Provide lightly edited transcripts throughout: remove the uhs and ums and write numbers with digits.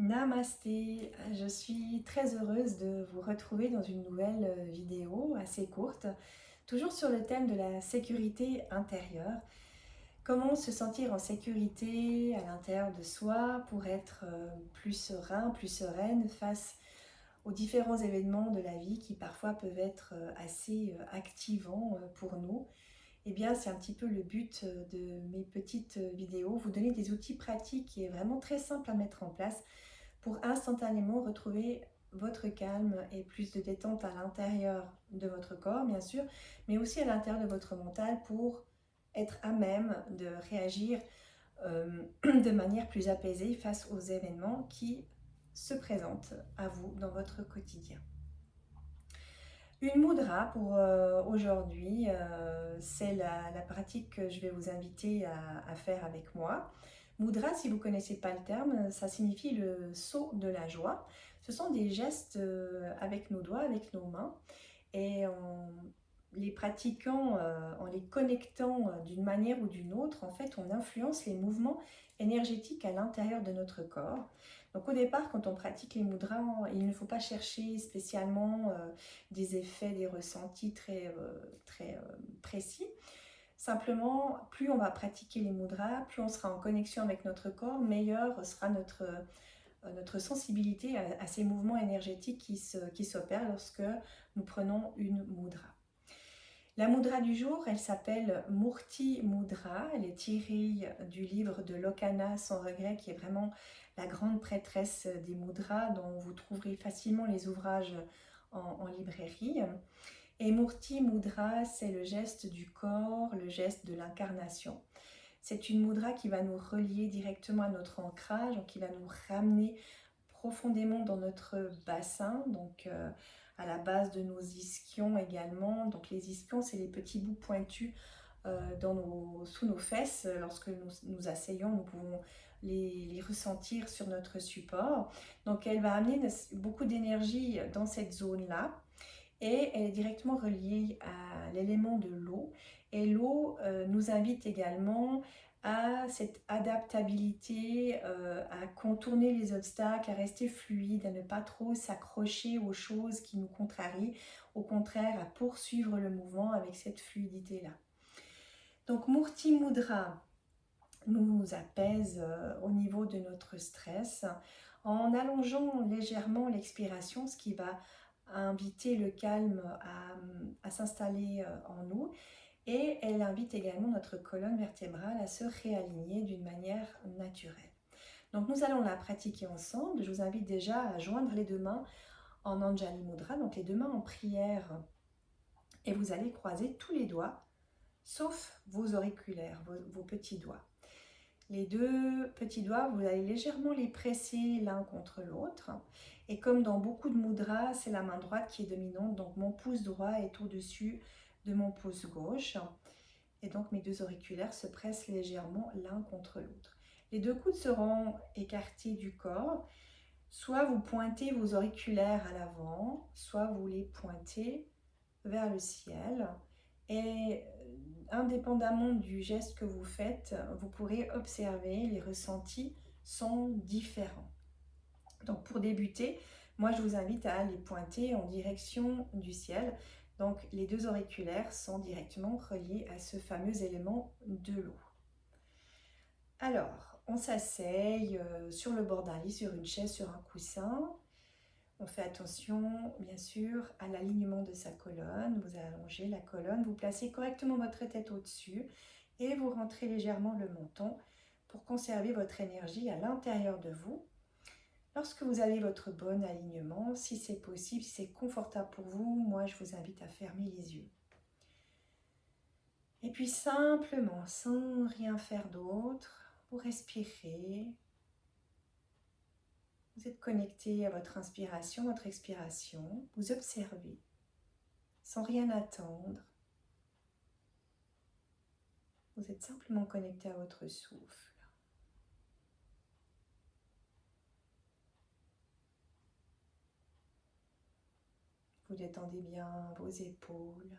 Namasté, je suis très heureuse de vous retrouver dans une nouvelle vidéo assez courte, toujours sur le thème de la sécurité intérieure. Comment se sentir en sécurité à l'intérieur de soi pour être plus serein, plus sereine face aux différents événements de la vie qui parfois peuvent être assez activants pour nous. Eh bien, c'est un petit peu le but de mes petites vidéos, vous donner des outils pratiques et vraiment très simples à mettre en place pour instantanément retrouver votre calme et plus de détente à l'intérieur de votre corps, bien sûr, mais aussi à l'intérieur de votre mental pour être à même de réagir de manière plus apaisée face aux événements qui se présentent à vous dans votre quotidien. Une mudra pour aujourd'hui, c'est la pratique que je vais vous inviter à faire avec moi. Mudra, si vous ne connaissez pas le terme, ça signifie le saut de la joie. Ce sont des gestes avec nos doigts, avec nos mains, et en les pratiquant, en les connectant d'une manière ou d'une autre, en fait, on influence les mouvements énergétiques à l'intérieur de notre corps. Donc au départ, quand on pratique les mudras, il ne faut pas chercher spécialement des effets, des ressentis très précis. Simplement, plus on va pratiquer les mudras, plus on sera en connexion avec notre corps, meilleure sera notre sensibilité à ces mouvements énergétiques qui s'opèrent lorsque nous prenons une mudra. La mudra du jour, elle s'appelle Murti Mudra. Elle est tirée du livre de Lokana sans regret, qui est vraiment la grande prêtresse des mudras, dont vous trouverez facilement les ouvrages en librairie. Et Murti Mudra, c'est le geste du corps, le geste de l'incarnation. C'est une mudra qui va nous relier directement à notre ancrage, donc qui va nous ramener profondément dans notre bassin, donc à la base de nos ischions également. Donc les ischions, c'est les petits bouts pointus sous nos fesses. Lorsque nous asseyons, nous pouvons les ressentir sur notre support. Donc elle va amener beaucoup d'énergie dans cette zone-là. Et elle est directement reliée à l'élément de l'eau. Et l'eau nous invite également à cette adaptabilité, à contourner les obstacles, à rester fluide, à ne pas trop s'accrocher aux choses qui nous contrarient, au contraire à poursuivre le mouvement avec cette fluidité-là. Donc Murti Mudra nous apaise au niveau de notre stress en allongeant légèrement l'expiration, ce qui va inviter le calme à s'installer en nous, et elle invite également notre colonne vertébrale à se réaligner d'une manière naturelle. Donc nous allons la pratiquer ensemble. Je vous invite déjà à joindre les deux mains en Anjali Mudra, donc les deux mains en prière, et vous allez croiser tous les doigts, sauf vos auriculaires, vos petits doigts. Les deux petits doigts, vous allez légèrement les presser l'un contre l'autre. Et comme dans beaucoup de mudras, c'est la main droite qui est dominante. Donc mon pouce droit est au-dessus de mon pouce gauche. Et donc mes deux auriculaires se pressent légèrement l'un contre l'autre. Les deux coudes seront écartés du corps. Soit vous pointez vos auriculaires à l'avant, soit vous les pointez vers le ciel. Et indépendamment du geste que vous faites, vous pourrez observer, les ressentis sont différents. Donc pour débuter, moi je vous invite à les pointer en direction du ciel. Donc les deux auriculaires sont directement reliés à ce fameux élément de l'eau. Alors, on s'asseye sur le bord d'un lit, sur une chaise, sur un coussin. On fait attention, bien sûr, à l'alignement de sa colonne. Vous allongez la colonne, vous placez correctement votre tête au-dessus et vous rentrez légèrement le menton pour conserver votre énergie à l'intérieur de vous. Lorsque vous avez votre bon alignement, si c'est possible, si c'est confortable pour vous, moi je vous invite à fermer les yeux. Et puis simplement, sans rien faire d'autre, vous respirez. Vous êtes connecté à votre inspiration, votre expiration. Vous observez, sans rien attendre. Vous êtes simplement connecté à votre souffle. Vous détendez bien vos épaules.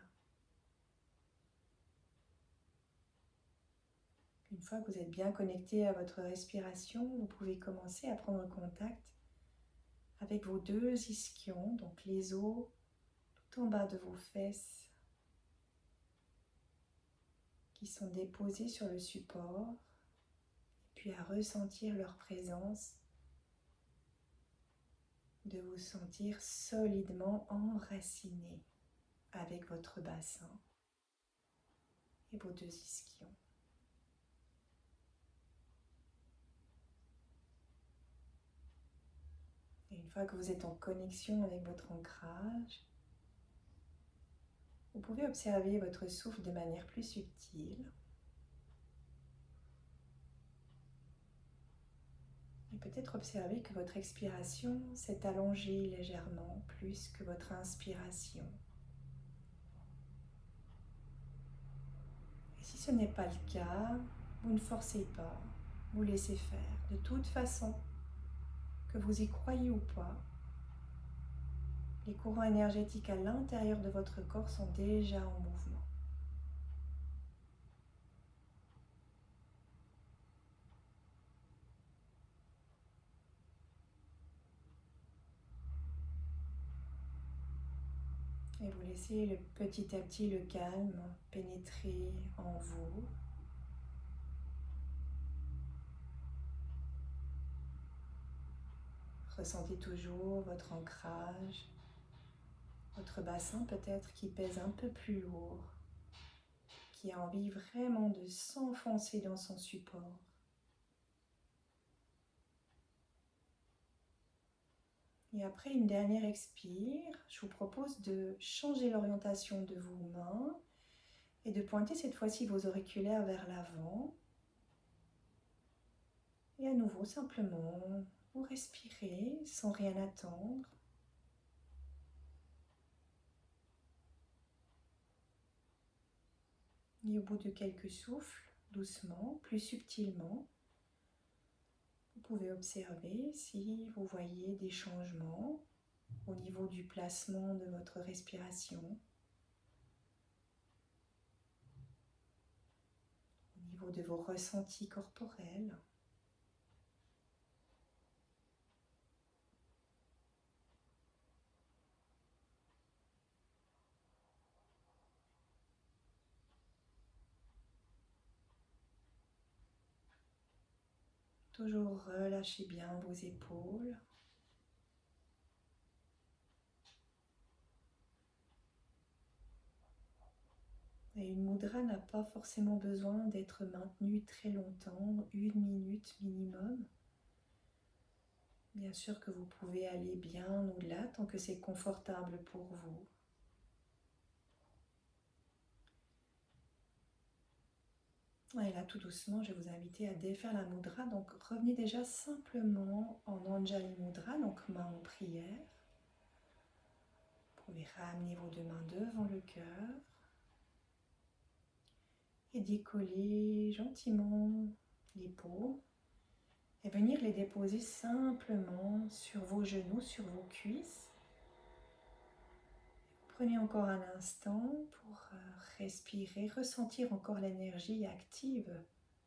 Une fois que vous êtes bien connecté à votre respiration, vous pouvez commencer à prendre contact avec vos deux ischions, donc les os tout en bas de vos fesses qui sont déposés sur le support, puis à ressentir leur présence, de vous sentir solidement enraciné avec votre bassin et vos deux ischions. Et une fois que vous êtes en connexion avec votre ancrage, vous pouvez observer votre souffle de manière plus subtile. Et peut-être observer que votre expiration s'est allongée légèrement plus que votre inspiration. Et si ce n'est pas le cas, vous ne forcez pas, vous laissez faire. De toute façon, que vous y croyez ou pas, les courants énergétiques à l'intérieur de votre corps sont déjà en mouvement. Et vous laissez petit à petit le calme pénétrer en vous. Ressentez toujours votre ancrage, votre bassin peut-être qui pèse un peu plus lourd, qui a envie vraiment de s'enfoncer dans son support. Et après une dernière expire, je vous propose de changer l'orientation de vos mains et de pointer cette fois-ci vos auriculaires vers l'avant. Et à nouveau, simplement, vous respirez sans rien attendre. Et au bout de quelques souffles, doucement, plus subtilement, vous pouvez observer si vous voyez des changements au niveau du placement de votre respiration, au niveau de vos ressentis corporels. Toujours relâchez bien vos épaules. Et une mudra n'a pas forcément besoin d'être maintenue très longtemps, 1 minute minimum. Bien sûr que vous pouvez aller bien au-delà tant que c'est confortable pour vous. Et là, tout doucement, je vais vous inviter à défaire la mudra. Donc, revenez déjà simplement en Anjali Mudra, donc main en prière. Vous pouvez ramener vos deux mains devant le cœur et décoller gentiment les paumes et venir les déposer simplement sur vos genoux, sur vos cuisses. Prenez encore un instant pour respirer, ressentir encore l'énergie active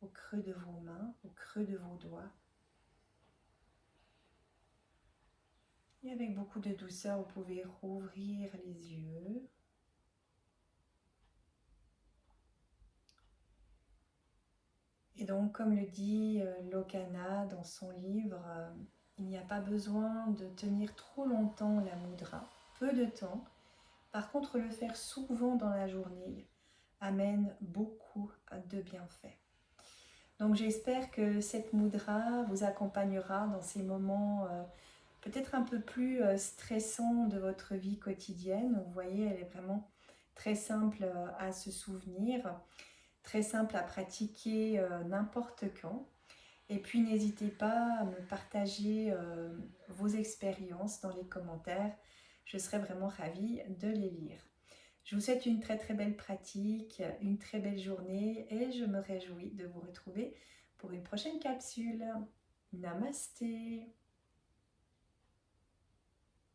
au creux de vos mains, au creux de vos doigts. Et avec beaucoup de douceur, vous pouvez rouvrir les yeux. Et donc, comme le dit Lokana dans son livre, il n'y a pas besoin de tenir trop longtemps la mudra, peu de temps. Par contre, le faire souvent dans la journée amène beaucoup de bienfaits. Donc j'espère que cette mudra vous accompagnera dans ces moments peut-être un peu plus stressants de votre vie quotidienne. Vous voyez, elle est vraiment très simple à se souvenir, très simple à pratiquer n'importe quand. Et puis n'hésitez pas à me partager vos expériences dans les commentaires. Je serais vraiment ravie de les lire. Je vous souhaite une très très belle pratique, une très belle journée et je me réjouis de vous retrouver pour une prochaine capsule. Namasté!